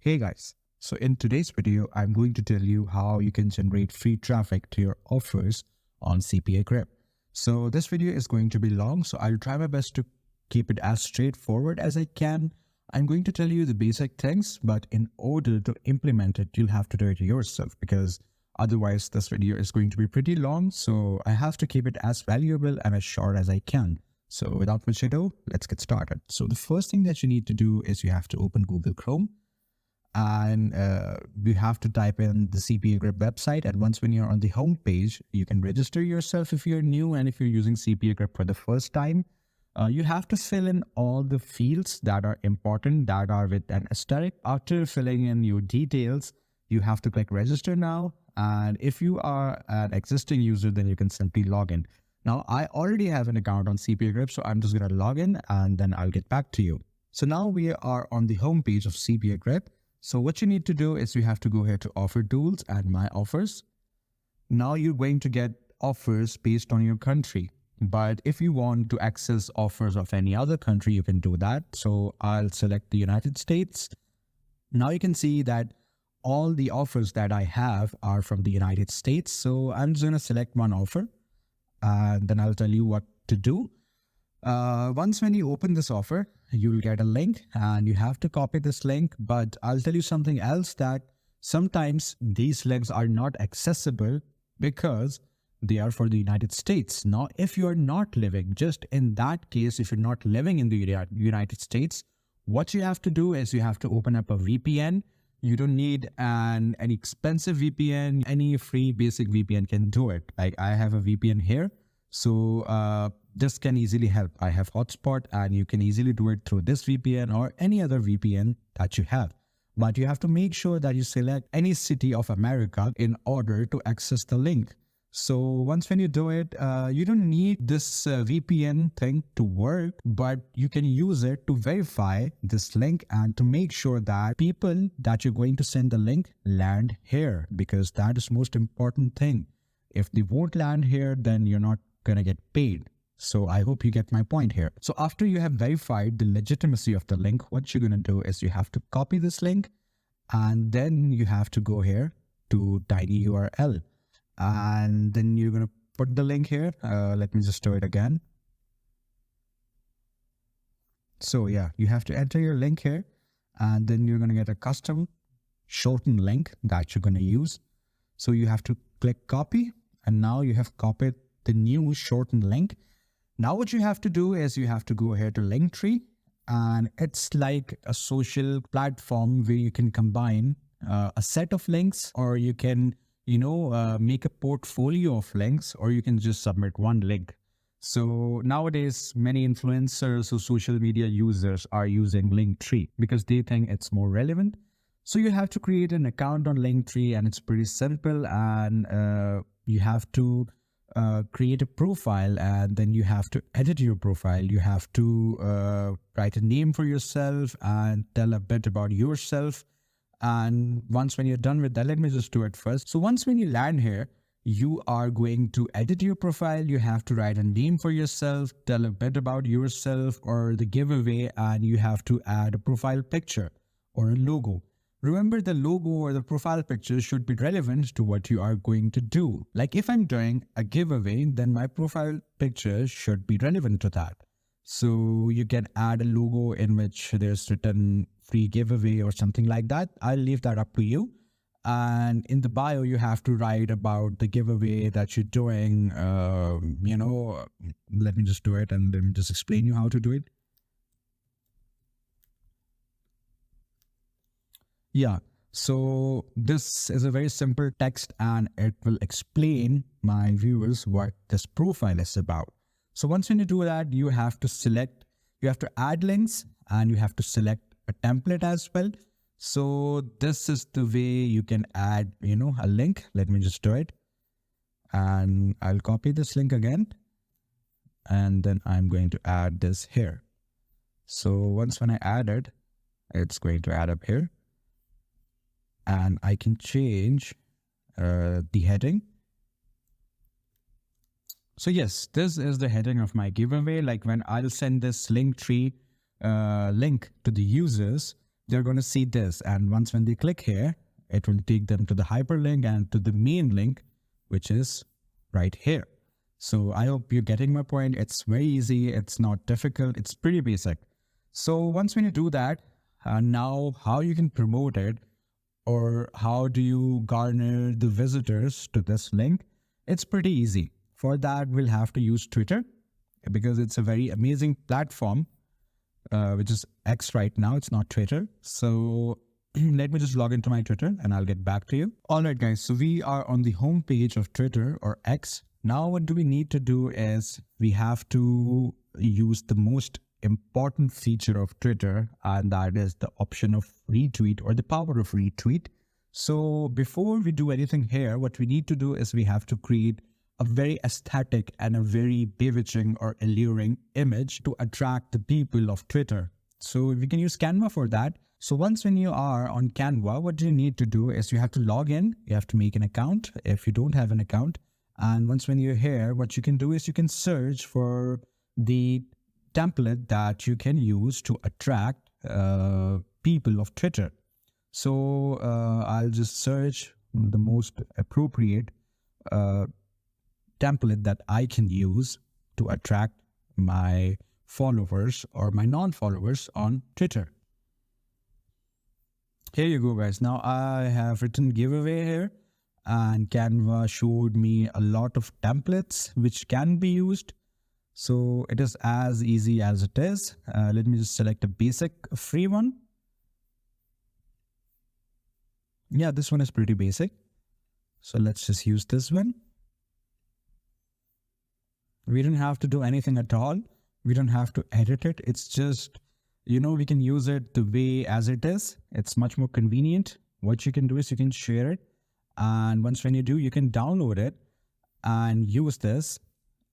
Hey guys, so in today's video, I'm going to tell you how you can generate free traffic to your offers on CPAGrip. So this video is going to be long, so I'll try my best to keep it as straightforward as I can. I'm going to tell you the basic things, but in order to implement it, you'll have to do it yourself because otherwise this video is going to be pretty long. So I have to keep it as valuable and as short as I can. So without much ado, let's get started. So the first thing that you need to do is you have to open Google Chrome. And you have to type in the CPAGrip website. And once when you're on the home page, you can register yourself if you're new. And if you're using CPAGrip for the first time, you have to fill in all the fields that are important, that are with an asterisk. After filling in your details, you have to click register now. And if you are an existing user, then you can simply log in. Now, I already have an account on CPAGrip, so I'm just going to log in and then I'll get back to you. So now we are on the home page of CPAGrip. So what you need to do is you have to go here to offer tools and my offers. Now you're going to get offers based on your country. But if you want to access offers of any other country, you can do that. So I'll select the United States. Now you can see that all the offers that I have are from the United States. So I'm just going to select one offer and then I'll tell you what to do. Once when you open this offer, you will get a link and you have to copy this link. But I'll tell you something else, that sometimes these links are not accessible because they are for the United States. Now, if you are not living, just in that case, if you're not living in the United States, what you have to do is you have to open up a VPN. You don't need an expensive VPN. Any free basic VPN can do it. Like I have a VPN here. So this can easily help. I have hotspot and you can easily do it through this VPN or any other VPN that you have. But you have to make sure that you select any city of America in order to access the link. So once when you do it, you don't need this VPN thing to work, but you can use it to verify this link and to make sure that people that you're going to send the link land here, because that is most important thing. If they won't land here, then you're not going to get paid. So I hope you get my point here. So after you have verified the legitimacy of the link, what you're going to do is you have to copy this link and then you have to go here to tinyURL and then you're going to put the link here. Let me just do it again. So yeah, you have to enter your link here and then you're going to get a custom shortened link that you're going to use. So you have to click copy and now you have copied the new shortened link. Now what you have to do is you have to go here to Linktree, and it's like a social platform where you can combine a set of links, or you can, make a portfolio of links, or you can just submit one link. So nowadays, many influencers or social media users are using Linktree because they think it's more relevant. So you have to create an account on Linktree and it's pretty simple, and you have to create a profile and then you have to edit your profile. You have to write a name for yourself and tell a bit about yourself. And once when you're done with that, let me just do it first. So once when you land here, you are going to edit your profile. You have to write a name for yourself, tell a bit about yourself or the giveaway, and you have to add a profile picture or a logo. Remember, the logo or the profile picture should be relevant to what you are going to do. Like if I'm doing a giveaway, then my profile picture should be relevant to that. So you can add a logo in which there's written free giveaway or something like that. I'll leave that up to you. And in the bio, you have to write about the giveaway that you're doing. Let me just do it and then just explain you how to do it. Yeah, so this is a very simple text and it will explain my viewers what this profile is about. So once when you do that, you have to add links and you have to select a template as well. So this is the way you can add, a link. Let me just do it. And I'll copy this link again. And then I'm going to add this here. So once when I add it, it's going to add up here. And I can change the heading. So yes, this is the heading of my giveaway. Like when I'll send this Linktree link to the users, they're going to see this. And once when they click here, it will take them to the hyperlink and to the main link, which is right here. So I hope you're getting my point. It's very easy. It's not difficult. It's pretty basic. So once when you do that, now how you can promote it, or how do you garner the visitors to this link? It's pretty easy. For that, we'll have to use Twitter, because it's a very amazing platform, which is X right now. It's not Twitter. So let me just log into my Twitter and I'll get back to you. All right, guys. So we are on the home page of Twitter, or X. Now, what do we need to do is we have to use the most important feature of Twitter, and that is the option of retweet, or the power of retweet. So before we do anything here, what we need to do is we have to create a very aesthetic and a very bewitching or alluring image to attract the people of Twitter. So we can use Canva for that. So once when you are on Canva, what you need to do is you have to log in. You have to make an account if you don't have an account. And once when you're here, what you can do is you can search for the template that you can use to attract people of Twitter. So I'll just search the most appropriate template that I can use to attract my followers or my non-followers on Twitter. Here you go, guys. Now I have written giveaway here, and Canva showed me a lot of templates which can be used. So it is as easy as it is. Let me just select a basic free one. Yeah, this one is pretty basic. So let's just use this one. We don't have to do anything at all. We don't have to edit it. It's just, we can use it the way as it is. It's much more convenient. What you can do is you can share it. And once when you do, you can download it and use this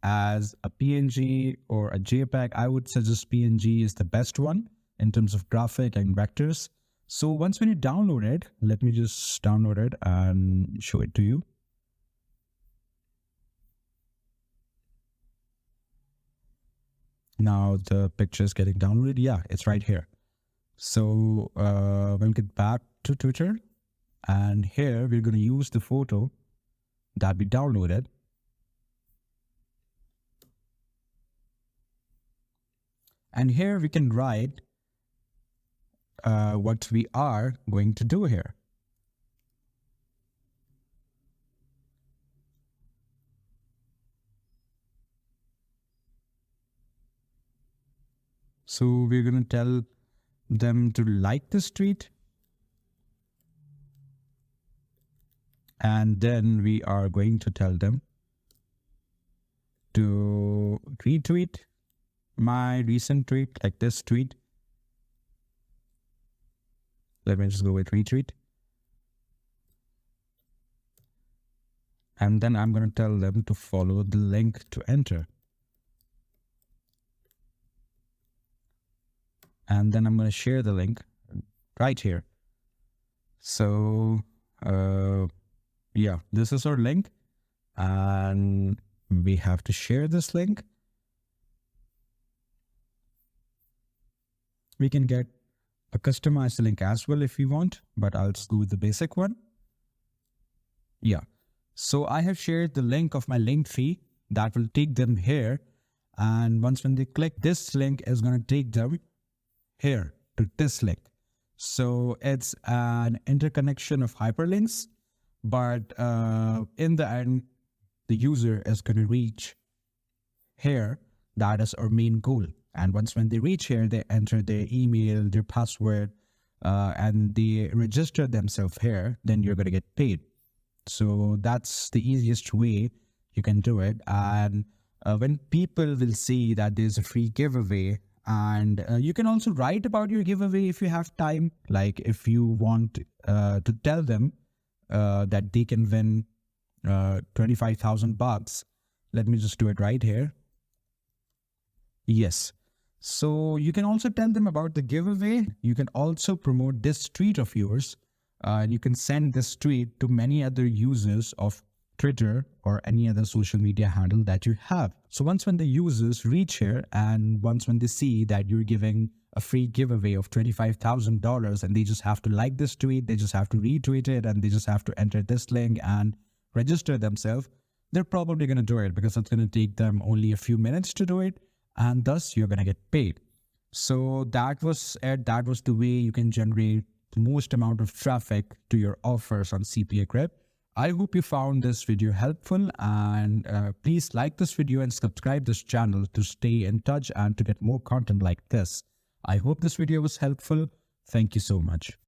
as a PNG or a JPEG. I would suggest PNG is the best one in terms of graphic and vectors. So once when you download it, let me just download it and show it to you. Now the picture is getting downloaded. Yeah, it's right here. So we'll get back to Twitter, and here we're going to use the photo that we downloaded. And here we can write what we are going to do here. So we're going to tell them to like this tweet. And then we are going to tell them to retweet my recent tweet, like this tweet. Let me just go with retweet. And then I'm going to tell them to follow the link to enter. And then I'm going to share the link right here. So, yeah, this is our link. And we have to share this link. We can get a customized link as well if we want, but I'll just go with the basic one. Yeah. So I have shared the link of my link tree that will take them here. And once when they click, this link is going to take them here to this link. So it's an interconnection of hyperlinks, but in the end, the user is going to reach here. That is our main goal. And once when they reach here, they enter their email, their password, and they register themselves here, then you're going to get paid. So that's the easiest way you can do it. And when people will see that there's a free giveaway, and you can also write about your giveaway if you have time. Like if you want to tell them that they can win $25,000. Let me just do it right here. Yes. So you can also tell them about the giveaway. You can also promote this tweet of yours. You can send this tweet to many other users of Twitter or any other social media handle that you have. So once when the users reach here, and once when they see that you're giving a free giveaway of $25,000 and they just have to like this tweet, they just have to retweet it, and they just have to enter this link and register themselves, they're probably going to do it because it's going to take them only a few minutes to do it, and thus you're going to get paid. So that was it. That was the way you can generate the most amount of traffic to your offers on CPAGrip. I hope you found this video helpful, and please like this video and subscribe this channel to stay in touch and to get more content like this. I hope this video was helpful. Thank you so much.